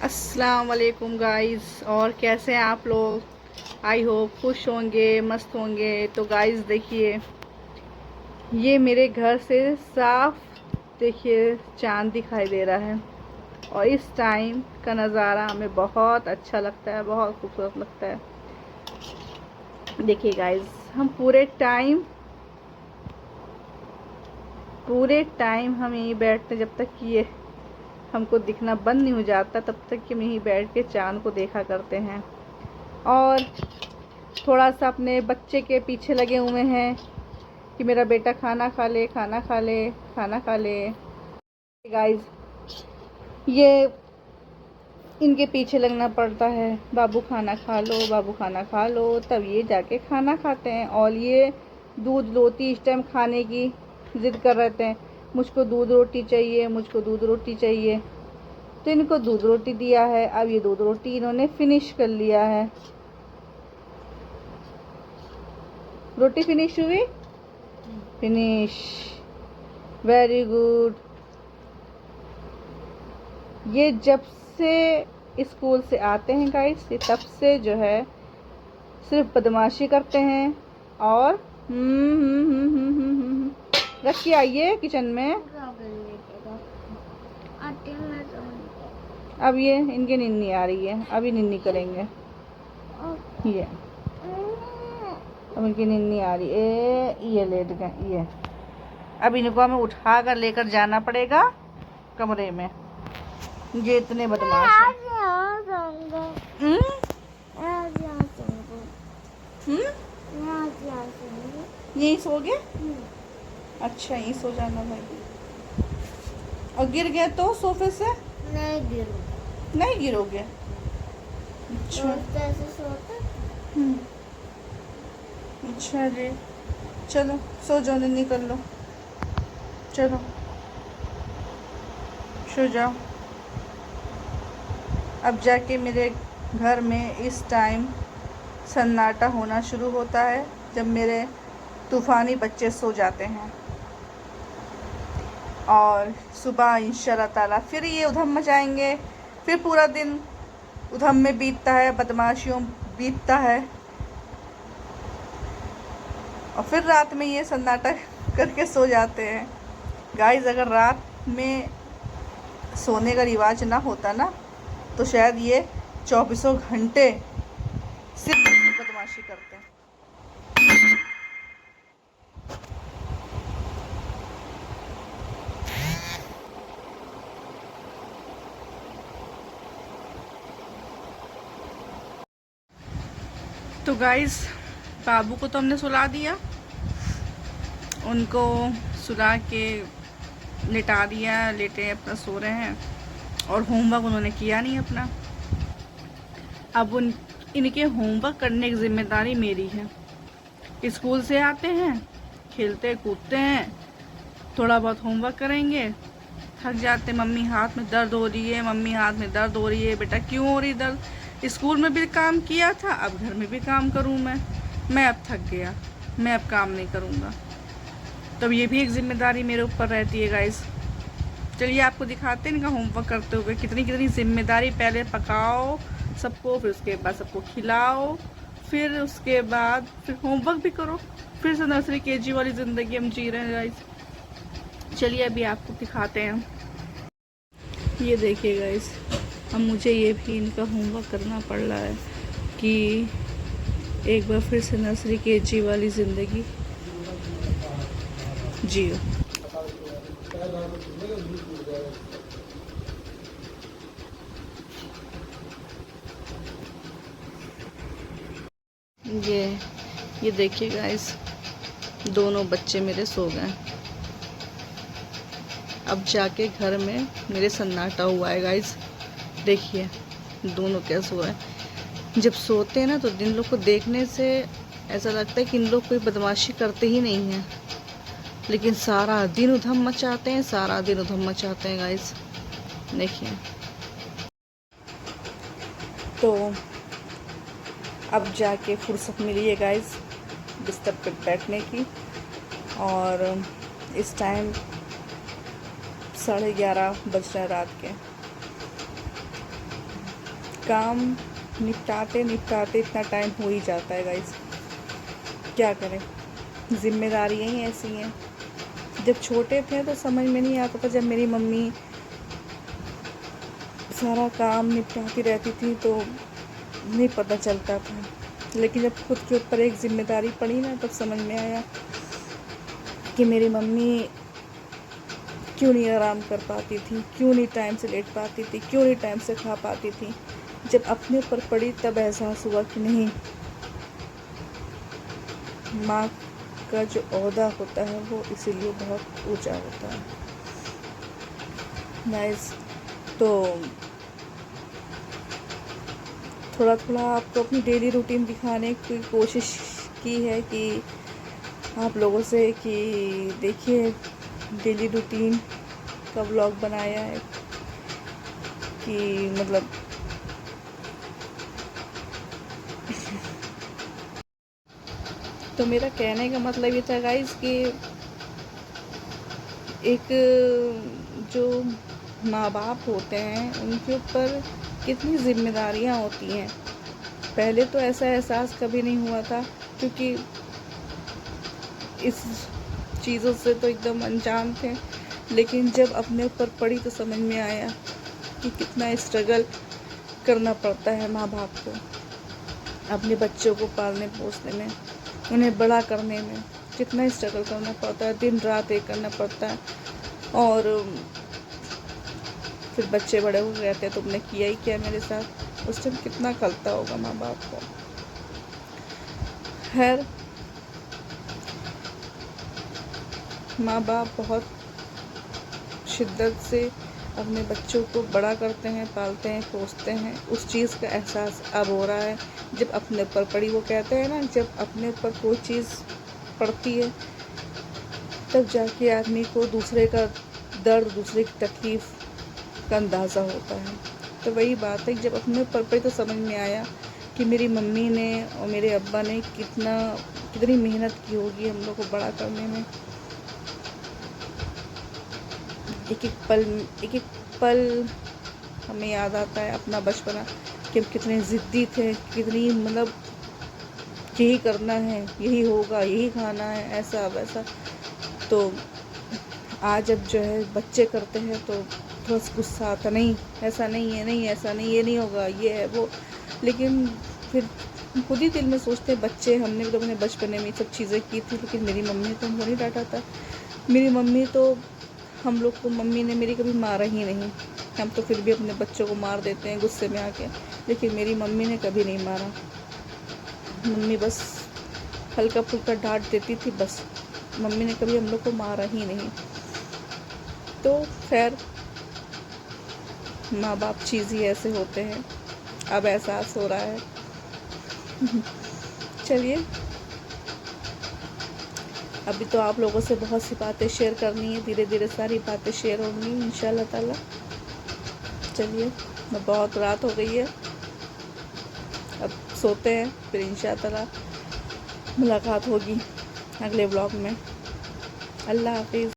अस्सलाम वालेकुम गाइस। और कैसे हैं आप लोग? आई होप खुश होंगे, मस्त होंगे। तो गाइस देखिए, ये मेरे घर से साफ देखिए चांद दिखाई दे रहा है। और इस टाइम का नज़ारा हमें बहुत अच्छा लगता है, बहुत खूबसूरत लगता है। देखिए गाइस, हम पूरे टाइम हम यहीं बैठते जब तक कि ये हमको दिखना बंद नहीं हो जाता, तब तक कि हम यहीं बैठ के चाँद को देखा करते हैं। और थोड़ा सा अपने बच्चे के पीछे लगे हुए हैं कि मेरा बेटा खाना खा ले, खाना खा ले, खाना खा ले। गाइस, ये इनके पीछे लगना पड़ता है, बाबू खाना खा लो, बाबू खाना खा लो, तब ये जाके खाना खाते हैं। और ये दूध रोटी इस टाइम खाने की ज़िद कर रहे थे, मुझको दूध रोटी चाहिए, मुझको दूध रोटी चाहिए। तो इनको दूध रोटी दिया है। अब ये दूध रोटी इन्होंने फिनिश कर लिया है। रोटी फिनिश हुई, फिनिश, वेरी गुड। ये जब से स्कूल से आते हैं गाइस, ये तब से जो है सिर्फ बदमाशी करते हैं। और रख के आइए किचन में। अब ये इनकी निन्नी आ रही है, अभी निन्नी करेंगे ये। अब इनकी निन्नी आ रही है, ये लेट गए ये। अब इनको हमें उठा कर लेकर जाना पड़ेगा कमरे में। ये इतने बदमाश हैं। यहीं सो गए? अच्छा, यहीं सो जाना भाई। और गिर गए तो सोफे से? नहीं गिरोगे? अच्छा। अच्छा जी, चलो सो जाओ, निन्नी कर लो, चलो सो जाओ। अब जाके मेरे घर में इस टाइम सन्नाटा होना शुरू होता है, जब मेरे तूफ़ानी बच्चे सो जाते हैं। और सुबह इंशाल्लाह ताला फिर ये उधम मचाएंगे। फिर पूरा दिन उधम में बीतता है, बदमाशियों बीतता है। और फिर रात में ये सन्नाटा करके सो जाते हैं। गाइस, अगर रात में सोने का रिवाज ना होता ना, तो शायद ये 24 घंटे सिर्फ बदमाशी करते हैं। तो गाइस, बाबू को तो हमने सुला दिया, उनको सुला के लिटा दिया, लेटे अपना सो रहे हैं। और होमवर्क उन्होंने किया नहीं अपना। अब इनके होमवर्क करने की जिम्मेदारी मेरी है। स्कूल से आते हैं, खेलते कूदते हैं, थोड़ा बहुत होमवर्क करेंगे, थक जाते, मम्मी हाथ में दर्द हो रही है, मम्मी हाथ में दर्द हो रही है। बेटा क्यों हो रही दर्द? स्कूल में भी काम किया था, अब घर में भी काम करूँ मैं अब थक गया, मैं अब काम नहीं करूँगा। तब ये भी एक जिम्मेदारी मेरे ऊपर रहती है गाइस। चलिए आपको दिखाते हैं इनका होमवर्क करते हुए। कितनी कितनी जिम्मेदारी, पहले पकाओ सबको, फिर उसके बाद सबको खिलाओ, फिर उसके बाद फिर होमवर्क भी करो। फिर से नर्सरी केजी वाली ज़िंदगी हम जी रहे हैं गाइस। चलिए अभी आपको दिखाते हैं। ये देखिए गाइस, अब मुझे ये भी इनका होमवर्क करना पड़ रहा है कि एक बार फिर से नर्सरी केजी वाली ज़िंदगी जियो। ये देखिए गाइस, दोनों बच्चे मेरे सो गए। अब जाके घर में मेरे सन्नाटा हुआ है गाइस। देखिए दोनों क्या सो रहे हैं। जब सोते हैं ना, तो इन लोग को देखने से ऐसा लगता है कि इन लोग कोई बदमाशी करते ही नहीं हैं, लेकिन सारा दिन उधम मचाते हैं, सारा दिन उधम मचाते हैं गाइस। देखिए, तो अब जाके फुर्सत मिली है गाइस बिस्तर पर बैठने की। और इस टाइम 11:30 बज रहे हैं रात के। काम निपटाते निपटाते इतना टाइम हो ही जाता है गाइस, क्या करें, जिम्मेदारियाँ ही ऐसी हैं। जब छोटे थे तो समझ में नहीं आता था, जब मेरी मम्मी सारा काम निपटाती रहती थी तो नहीं पता चलता था, लेकिन जब खुद के ऊपर एक जिम्मेदारी पड़ी ना तब समझ में आया कि मेरी मम्मी क्यों नहीं आराम कर पाती थी, क्यों नहीं टाइम से लेट पाती थी, क्यों नहीं टाइम से खा पाती थी। जब अपने ऊपर पड़ी तब एहसास हुआ कि नहीं, माँ का जो ओहदा होता है वो इसीलिए बहुत ऊंचा होता है। नाइस। तो थोड़ा थोड़ा आपको अपनी डेली रूटीन दिखाने की कोशिश की है कि आप लोगों से कि देखिए डेली रूटीन का व्लॉग बनाया है कि मतलब तो मेरा कहने का मतलब ये था गाइस कि एक जो माँ बाप होते हैं उनके ऊपर कितनी जिम्मेदारियाँ होती हैं। पहले तो ऐसा एहसास कभी नहीं हुआ था, क्योंकि इस चीज़ों से तो एकदम अनजान थे, लेकिन जब अपने ऊपर पड़ी तो समझ में आया कि कितना स्ट्रगल करना पड़ता है माँ बाप को अपने बच्चों को पालने पोसने में, उन्हें बड़ा करने में कितना स्ट्रगल करना पड़ता है, दिन रात एक करना पड़ता है। और फिर बच्चे बड़े हो गए थे, तुमने किया ही क्या मेरे साथ, उस टाइम कितना खलता होगा माँ बाप को। खैर, माँ बाप बहुत शिद्दत से अपने बच्चों को बड़ा करते हैं, पालते हैं, पोसते हैं। उस चीज़ का एहसास अब हो रहा है जब अपने ऊपर पड़ी। वो कहते हैं ना, जब अपने ऊपर कोई चीज़ पड़ती है तब जाके आदमी को दूसरे का दर्द, दूसरे की तकलीफ़ का अंदाज़ा होता है। तो वही बात है, जब अपने ऊपर पड़ी तो समझ में आया कि मेरी मम्मी ने और मेरे अब्बा ने कितनी मेहनत की होगी हम लोग को बड़ा करने में। एक एक पल हमें याद आता है अपना बचपना, कि हम कितने ज़िद्दी थे, कितनी मतलब यही करना है, यही होगा, यही खाना है, ऐसा वैसा। तो आज अब जो है बच्चे करते हैं तो थोड़ा गुस्सा आता, नहीं ऐसा नहीं है, नहीं ऐसा नहीं, ये नहीं होगा, ये है वो। लेकिन फिर खुद ही दिल में सोचते हैं, बच्चे हमने भी तो अपने बचपने में सब चीज़ें की थी, लेकिन मेरी मम्मी ने तो हमको नहीं डांटा था। मेरी मम्मी तो हम लोग को, मम्मी ने मेरी कभी मारा ही नहीं। हम तो फिर भी अपने बच्चों को मार देते हैं गुस्से में आके, लेकिन मेरी मम्मी ने कभी नहीं मारा। मम्मी बस हल्का फुल्का डांट देती थी बस, मम्मी ने कभी हम लोग को मारा ही नहीं। तो खैर, माँ बाप चीज़ ही ऐसे होते हैं, अब एहसास हो रहा है। चलिए, अभी तो आप लोगों से बहुत सी बातें शेयर करनी है, धीरे धीरे सारी बातें शेयर होंगी इंशाल्लाह ताला। चलिए, बहुत रात हो गई है, अब सोते हैं, फिर इंशाल्लाह ताला मुलाकात होगी अगले व्लॉग में। अल्लाह हाफिज़।